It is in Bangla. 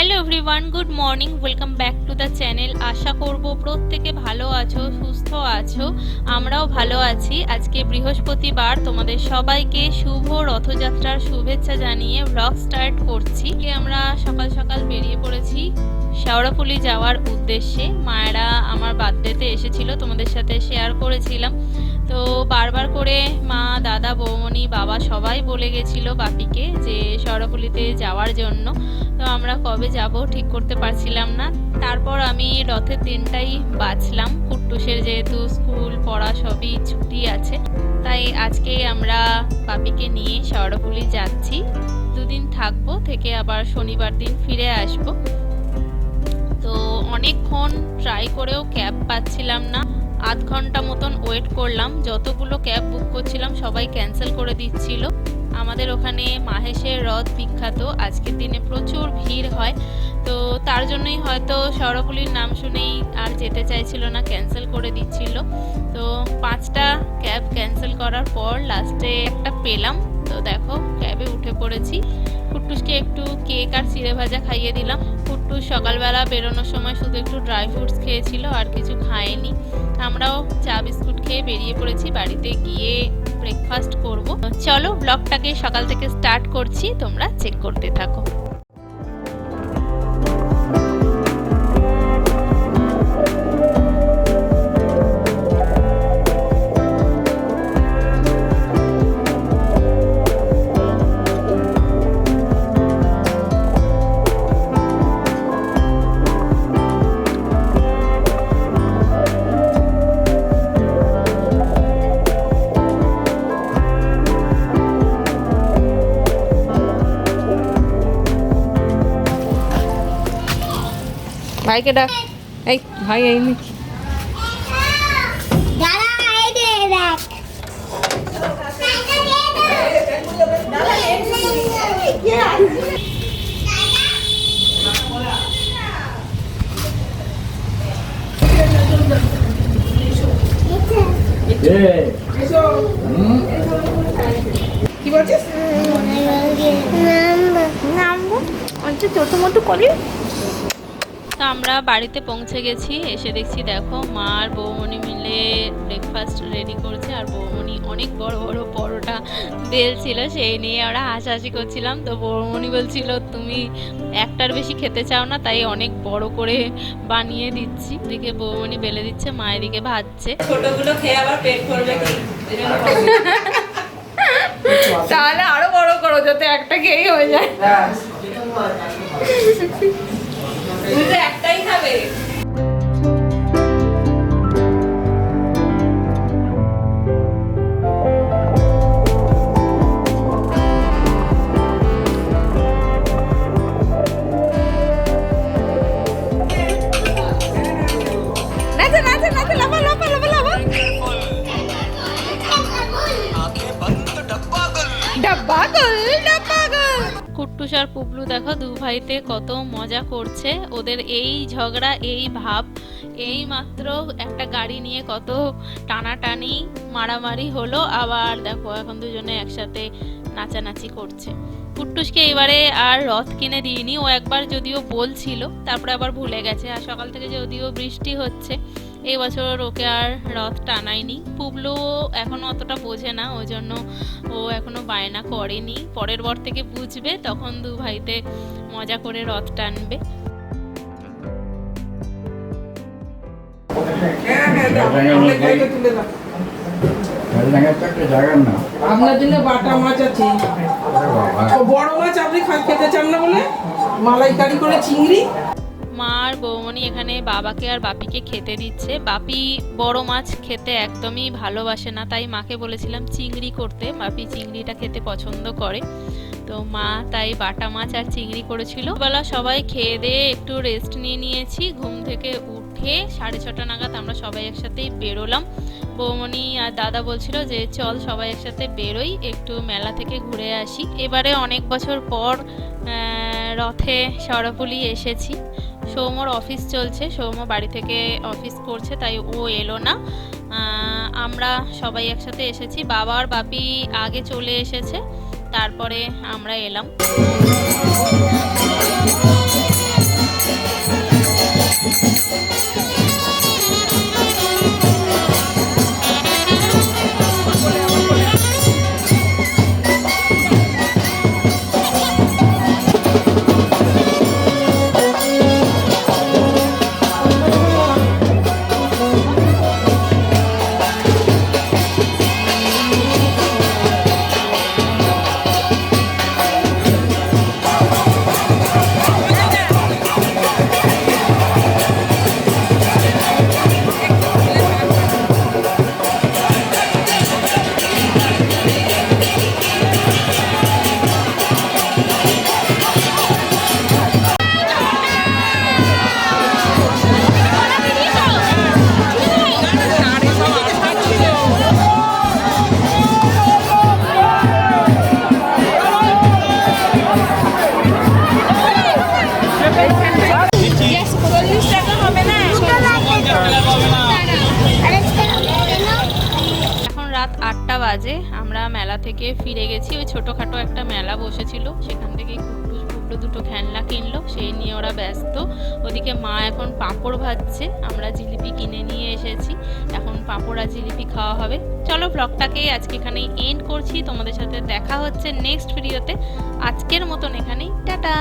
Hello everyone, good morning, welcome back to the channel. আশা করব প্রত্যেকে ভালো আছো, সুস্থ আছো। আমরাও ভালো আছি। আজকে বৃহস্পতিবার, তোমাদের সবাইকে শুভ রথযাত্রার শুভেচ্ছা জানিয়ে ব্লগ স্টার্ট করছি। আমরা সকাল সকাল বেরিয়ে পড়েছি শেওড়াফুলি যাওয়ার উদ্দেশ্যে। মায়েরা আমার বার্থডেতে এসেছিল, তোমাদের সাথে শেয়ার করেছিলাম। তো বারবার করে মা, দাদা, বৌমনি, বাবা সবাই বলে গেছিলো বাপিকে যে শেওড়াফুলিতে যাওয়ার জন্য। তো আমরা কবে যাব ঠিক করতে পারছিলাম না। তারপর আমি রথের দিনটাই বাঁচলাম। কুট্টুসের যেহেতু স্কুল পড়া সবই ছুটি আছে, তাই আজকে আমরা বাপিকে নিয়ে শেওড়াফুলি যাচ্ছি। দুদিন থাকবো, থেকে আবার শনিবার দিন ফিরে আসবো। তো অনেকক্ষণ ট্রাই করেও ক্যাব পাচ্ছিলাম না। আধ ঘন্টা মতন ওয়েট করলাম। যতগুলো ক্যাব বুক করছিলাম সবাই ক্যান্সেল করে দিচ্ছিল। আমাদের ওখানে মাহেশের রথ বিখ্যাত, আজকের দিনে প্রচুর ভিড় হয়। তো তার জন্যই হয়তো শেওড়াফুলির নাম শুনেই আর যেতে চাইছিল না, ক্যান্সেল করে দিচ্ছিল। তো 5টা ক্যাব ক্যান্সেল করার পর লাস্টে একটা পেলাম। তো দেখো ক্যাবে উঠে পড়েছি। কুট্টুসকে একটু কেক আর চিড়ে ভাজা খাইয়ে দিলাম। কুট্টুস সকালবেলা বেরোনোর সময় শুধু একটু ড্রাই ফ্রুটস খেয়েছিল, আর কিছু খায়নি। আমরাও চা বিস্কুট খেয়ে বেরিয়ে পড়েছি। বাড়িতে গিয়ে ব্রেকফাস্ট করব। চলো ব্লগটাকে সকাল থেকে স্টার্ট করছি, তোমরা চেক করতে থাকো। ভাইকে ডাক। এই ভাই এইনি। কি বলছিস? নামবো ছোট মোটো করি। তো আমরা বাড়িতে পৌঁছে গেছি। এসে দেখছি দেখো মা আর বৌমনি মিলে ব্রেকফাস্ট রেডি করছে। আর বৌমনি অনেক বড় বড় পরোটা বেলছিল, সেই নিয়ে ওরা হাসাহাসি করছিলাম। তো বৌমনি বলছিল তুমি একটার বেশি খেতে চাও না, তাই অনেক বড় করে বানিয়ে দিচ্ছি। এদিকে বৌমনি বেলে দিচ্ছে, মা এদিকে ভাজছে। ছোটগুলো খেয়ে আবার পেট ভরবে কি, তাহলে আরো বড় করো যাতে একটা খেয়েই হয়ে যায়। তুমি তো একটাই খাবে। নাচো নাচো নাচো, লাফা লাফা লাফা লাফা। ডাব্বা গোল ডাব্বা গোল। কুট্টুস আর পুবলু দেখো দু ভাইতে কত মজা করছে। ওদের এই ঝগড়া, এই ভাব, এই মাত্র একটা গাড়ি নিয়ে কত টানাটানি মারামারি হলো। আবার দেখো এখন দুজনে একসাথে নাচানাচি করছে। কুট্টুসকে এবারে আর রথ কিনে দিইনি। ও একবার যদিও বলছিল, তারপরে আবার ভুলে গেছে। আর সকাল থেকে যদিও বৃষ্টি হচ্ছে, এই বছর ওকে আর রথ টানাইনি। পুবলু এখনো অতটা বোঝে না, ওই জন্য ও এখনো বায়না করেনি। পরের বার থেকে বুঝবে, তখন দু ভাইতে মজা করে রথ টানবে। আপনার জন্য বাটা মাছ আছে, বড় মাছ আপনি খেতে চান না বলে মালাইকারি করে চিংড়ি। মা আর বৌমনি এখানে বাবাকে আর বাপিকে খেতে দিচ্ছে। বাপি বড় মাছ খেতে একদমই ভালোবাসে না, তাই মাকে বলেছিলাম চিংড়ি করতে। বাপি চিংড়িটা খেতে পছন্দ করে, তো মা তাই বাটা মাছ আর চিংড়ি করেছিল। বেলা সবাই খেয়ে দিয়ে একটু রেস্ট নিয়েছি। ঘুম থেকে উঠে 6:30 নাগাদ আমরা সবাই একসাথেই বেরোলাম। বৌমনি আর দাদা বলছিল যে চল সবাই একসাথে বেরোই, একটু মেলা থেকে ঘুরে আসি। এবারে অনেক বছর পর রথে শেওড়াফুলি এসেছি। সৌম্যর অফিস চলছে, সৌম্য বাড়ি থেকে অফিস করছে, তাই ও এলো না। আমরা সবাই একসাথে এসেছি। বাবা আর বাপি আগে চলে এসেছে, তারপরে আমরা এলাম। এখন রাত 8টা বাজে, আমরা মেলা থেকে ফিরে গেছি। ওই ছোটোখাটো একটা মেলা বসেছিল, সেখান থেকে কুবড়ো দুটো খেলনা কিনলো, সেই নিয়ে ওরা ব্যস্ত। ওদিকে মা এখন পাঁপড় ভাজছে, আমরা জিলিপি কিনে নিয়ে এসেছি, এখন পাঁপড় আর জিলিপি খাওয়া হবে। চলো ব্লগটাকে আজকে এখানেই এন্ড করছি, তোমাদের সাথে দেখা হচ্ছে নেক্সট ভিডিওতে। আজকের মতন এখানেই টাটা।